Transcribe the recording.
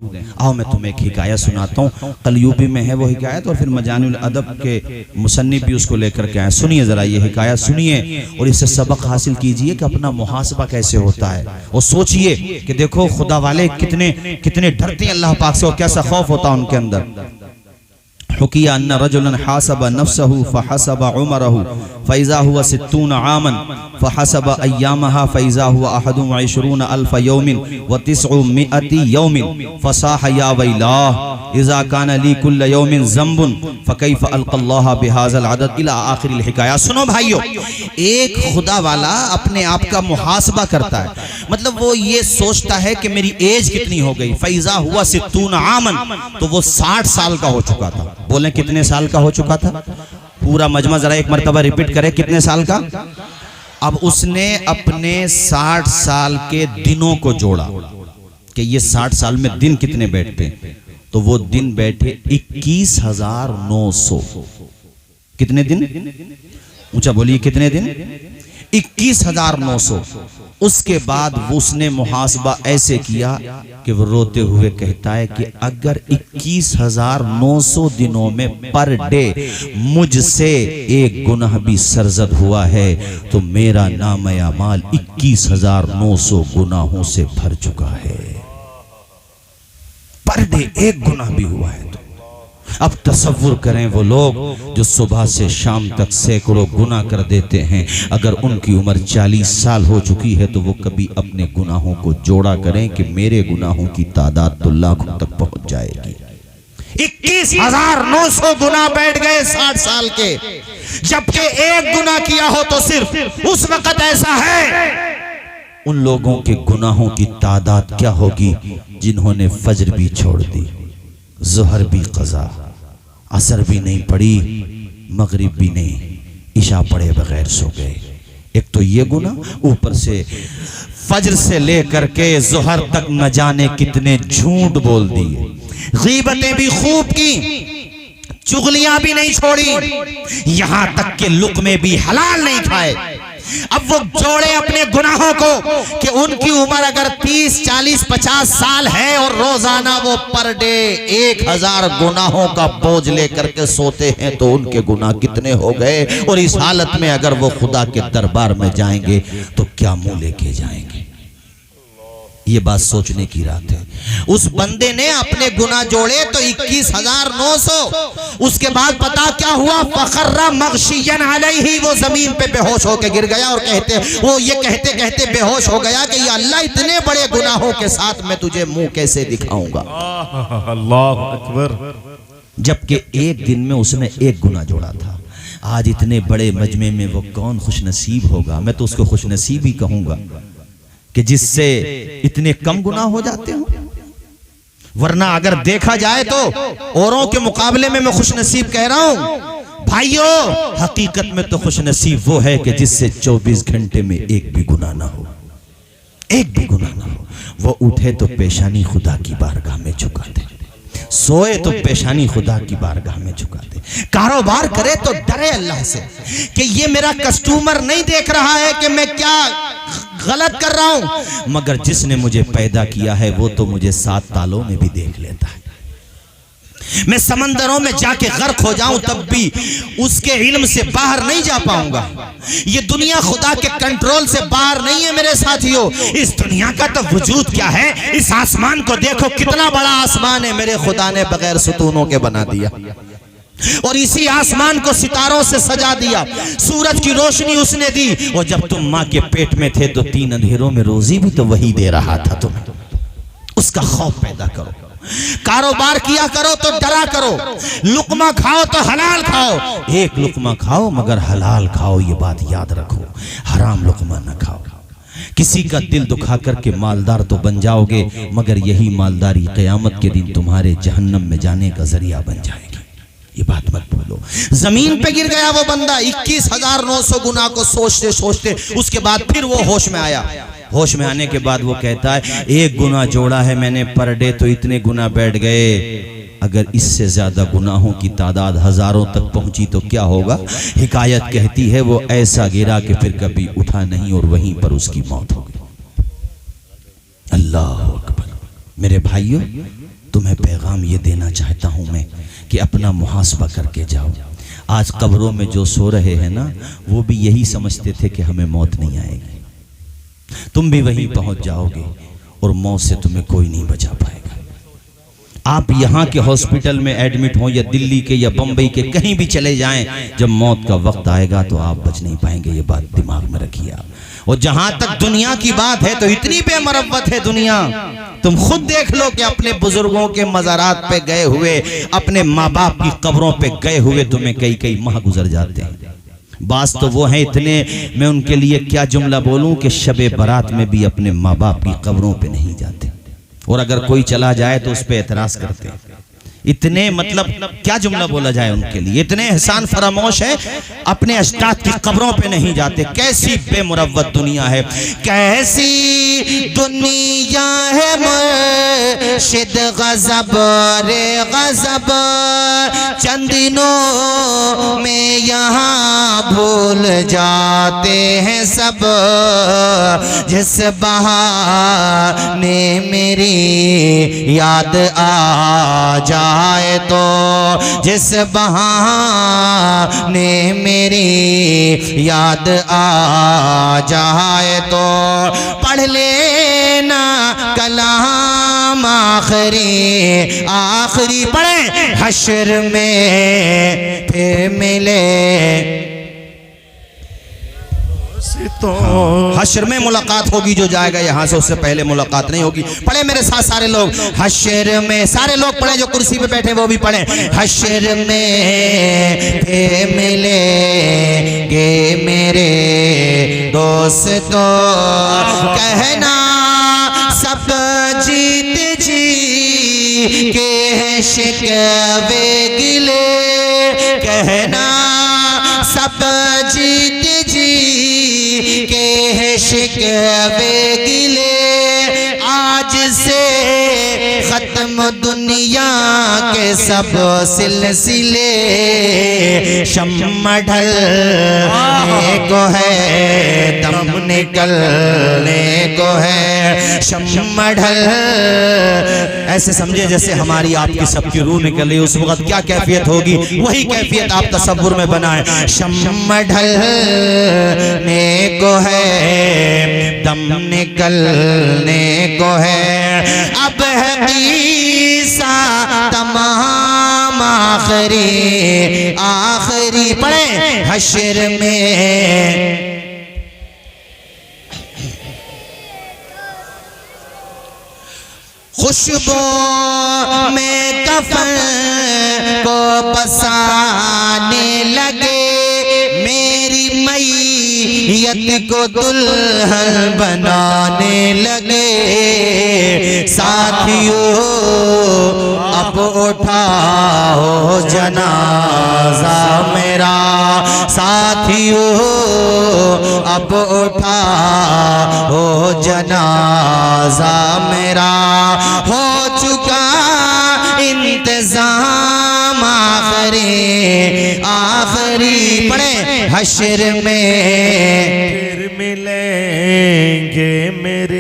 आओ मैं तुम्हें एक हिकायत सुनाता हूँ। कलयूबी में है वो हिकायत और फिर मजानुल अदब के मुसन्निफ भी उसको लेकर के आए। सुनिए ज़रा ये हिकायत सुनिए और इससे सबक हासिल कीजिए कि अपना मुहासबा कैसे होता है। और सोचिए कि देखो खुदा वाले कितने कितने डरते हैं अल्लाह पाक से और कैसा खौफ होता है उनके अंदर। हुकिया अन्ना रजुलन हासबा नफ्सहु फहसबा उमरहु फैज़ा हुआ 60 आमन फहसबा अय्यामहा फैज़ा हुआ 21 अल्फ यौमिन व 900 यौमिन फसाह या वैलाह इज़ा कान ली कुल्ल यौमिन ज़ंबुन फकैफ अल्क़ल्लाह बिहाज़ल अदद इला आखिरिल हिकाया। सुनो भाइयों, एक खुदा वाला अपने आप का मुहासबा करता है, मतलब वो ये सोचता है कि मेरी एज कितनी हो गई। फैज़ा हुआ 60 आमन, तो वो 60 साल का हो चुका था। बोलें कितने साल का हो चुका था? पूरा मजमा जरा एक मर्तबा रिपीट करे, कितने साल का? अब उसने अपने 60 साल के दिनों को जोड़ा कि ये 60 साल में दिन कितने बैठते, तो वो दिन बैठे 21,900। कितने दिन? ऊंचा बोलिए, कितने दिन? 21,900। उसके बाद उसने मुहासबा ऐसे किया कि वो रोते हुए कहता है कि अगर 21,900 दिनों में पर डे मुझसे एक गुनाह भी सरजद हुआ है तो मेरा नाम अमाल 21,900 गुनाहों से भर चुका है। पर डे एक गुनाह भी हुआ है तो अब तसव्वुर करें वो लोग जो सुबह से शाम तक सैकड़ों गुनाह कर देते हैं, अगर उनकी उम्र 40 साल हो चुकी है तो वो कभी अपने गुनाहों को जोड़ा करें कि मेरे गुनाहों की तादाद तो लाखों तक पहुंच जाएगी। 21,900 गुनाह बैठ गए 60 साल के, जबकि एक गुनाह किया हो तो सिर्फ उस वक्त ऐसा है। उन लोगों के गुनाहों की तादाद क्या होगी जिन्होंने फजर भी छोड़ दी, ज़ोहर भी क़ज़ा, असर भी नहीं पढ़ी, मगरिब भी नहीं, इशा पढ़े बगैर सो गए। एक तो ये गुनाह, ऊपर से फजर से लेकर के ज़ोहर तक न जाने कितने झूठ बोल दिए, गीबतें भी खूब की, चुगलियां भी नहीं छोड़ी, यहां तक के लुक़मे भी हलाल नहीं खाए। अब वो जोड़े अपने गुनाहों को कि उनकी उम्र अगर 30, 40, 50 साल है और रोजाना वो पर डे 1000 गुनाहों का बोझ लेकर के सोते हैं तो उनके गुनाह कितने हो गए। और इस हालत में अगर वो खुदा के दरबार में जाएंगे तो क्या मुंह लेके जाएंगे। ये बात सोचने की बात है। उस बंदे ने अपने गुनाह जोड़े तो 21,900। उसके बाद पता क्या हुआ? फखर्रा मग़शियन अलैहि, वो जमीन पे बेहोश होकर गिर गया और ये कहते कहते बेहोश हो गया कि या अल्लाह इतने बड़े गुनाहों के साथ मैं तुझे मुंह कैसे दिखाऊंगा। अल्लाह अकबर। जबकि एक दिन में उसने एक गुनाह जोड़ा था। आज इतने बड़े मजमे में वो कौन खुशनसीब होगा? मैं तो उसको खुशनसीब ही कहूंगा कि जिससे इतने कम गुनाह हो जाते हो। वरना अगर देखा जाए तो औरों के मुकाबले में मैं खुशनसीब कह रहा हूं भाइयों, हकीकत में तो खुशनसीब वो है कि जिससे 24 घंटे में एक भी गुनाह ना हो, एक भी गुनाह ना हो। वो उठे तो पेशानी खुदा की बारगाह में झुका दे, सोए तो पेशानी खुदा की बारगाह में झुका दे, कारोबार करे तो डरे अल्लाह से कि ये मेरा कस्टमर नहीं देख रहा है कि मैं क्या गलत कर रहा हूं, मगर जिसने मुझे पैदा किया है वो तो मुझे 7 तालों में भी देख लेता है। मैं समंदरों में जाके गर्क हो जाऊं तब भी उसके इल्म से बाहर नहीं जा पाऊंगा। ये दुनिया खुदा के कंट्रोल से बाहर नहीं है मेरे साथियों। इस दुनिया का तो वजूद क्या है? इस आसमान को देखो, कितना बड़ा आसमान है, मेरे खुदा ने बगैर सुतूनों के बना दिया और इसी आसमान को सितारों से सजा दिया। सूरज की रोशनी उसने दी और जब तुम माँ के पेट में थे तो 3 अंधेरों में रोजी भी तो वही दे रहा था तुम्हें। उसका खौफ पैदा करो, कारोबार किया करो तो डरा करो, लुकमा खाओ तो हलाल खाओ। एक लुकमा खाओ मगर हलाल खाओ, ये बात याद रखो, हराम लुकमा न खाओ। किसी का दिल दुखा करके मालदार तो बन जाओगे मगर यही मालदारी क़यामत के दिन तुम्हारे जहन्नम में जाने का जरिया बन जाएगी। ये बात मत भूलो। जमीन पे गिर गया वो बंदा 21,900 गुनाह को सोचते सोचते, उसके बाद फिर वो होश में आया। होश में आने के बाद वो कहता है एक गुनाह जोड़ा है मैंने पर डे तो इतने गुनाह बैठ गए, अगर इससे ज्यादा गुनाहों की तादाद हजारों तक पहुंची तो क्या होगा। हिकायत कहती है वो ऐसा गिरा कि फिर कभी उठा नहीं और वहीं पर उसकी मौत हो गई। अल्लाह अकबर। मेरे भाइयों, तुम्हें पैगाम ये देना चाहता हूं मैं कि अपना मुहासबा करके जाओ। आज कब्रों में जो सो रहे हैं ना, वो भी यही समझते थे कि हमें मौत नहीं आएगी। तुम भी वहीं पहुंच जाओगे और मौत से तुम्हें कोई नहीं बचा पाएगा। आप यहाँ के हॉस्पिटल में एडमिट हो या दिल्ली के या बम्बई के कहीं भी चले जाएं, जब मौत का वक्त आएगा तो आप बच नहीं पाएंगे। ये बात दिमाग में रखिए आप। और जहां तक दुनिया की बात है तो इतनी बेमरवत है दुनिया, तुम खुद देख लो कि अपने बुजुर्गों के मज़ारात पे गए हुए, अपने माँ बाप की कब्रों पे गए हुए तुम्हें कई कई माह गुजर जाते हैं। बास तो वो हैं इतने, मैं उनके लिए क्या जुमला बोलूं कि शबे बारात में भी अपने माँ बाप की कब्रों पे नहीं जाते, और अगर कोई चला जाए तो उस पर एतराज करते हैं। इतने मतलब क्या जुमला बोला जाए उनके लिए, इतने एहसान फरामोश है, अपने अजदाद की कब्रों पे नहीं जाते। कैसी बेमुरव्वत दुनिया है, कैसी दुनिया है मुर्शिद गज़ब रे गज़ब, चंद दिनों में यहाँ भूल जाते हैं सब। जिस बहाने मेरी याद आ जाए तो, जिस बहाने मेरी याद आ जाए तो, पढ़ लेना कलाम आखिरी आखिरी पढ़े हश्र में फिर मिले। हश्र में मुलाकात होगी, जो जाएगा यहाँ से उससे पहले मुलाकात नहीं होगी। पढ़े मेरे साथ सारे लोग, हश्र में, सारे लोग पढ़े, जो कुर्सी पे बैठे वो भी पढ़े। हश्र में फिर मिलेंगे मेरे दोस्तों, कहना सब जीत जी के हैं शिकवे गिले, कहना सब जीत जी के है शिकवे गिले। आज से खत्म दुनिया के सब सिलसिले, शम्मा ढलने को है, दम निकलने को है, शम्मा ढल। ऐसे समझे जैसे हमारी आपकी सबकी रूह निकल रही, उस वक्त क्या कैफियत होगी, वही कैफियत आप तसव्वुर में बनाएं। शम्मा ढलने को है, दम निकलने को है, अब है ईसा तमाम आखिरी आखिरी पढ़े हश्र में। खुशबू में कफन को पसाने लगे, मेरी मैयत को दुल्हन बनाने लगे। साथियों अब उठाओ जनाजा मेरा, साथियों अब उठाओ जनाजा मेरा। हो चुका इंतजाम आखिरी आखिरी पढ़े हश्र में फिर मिलेंगे मेरे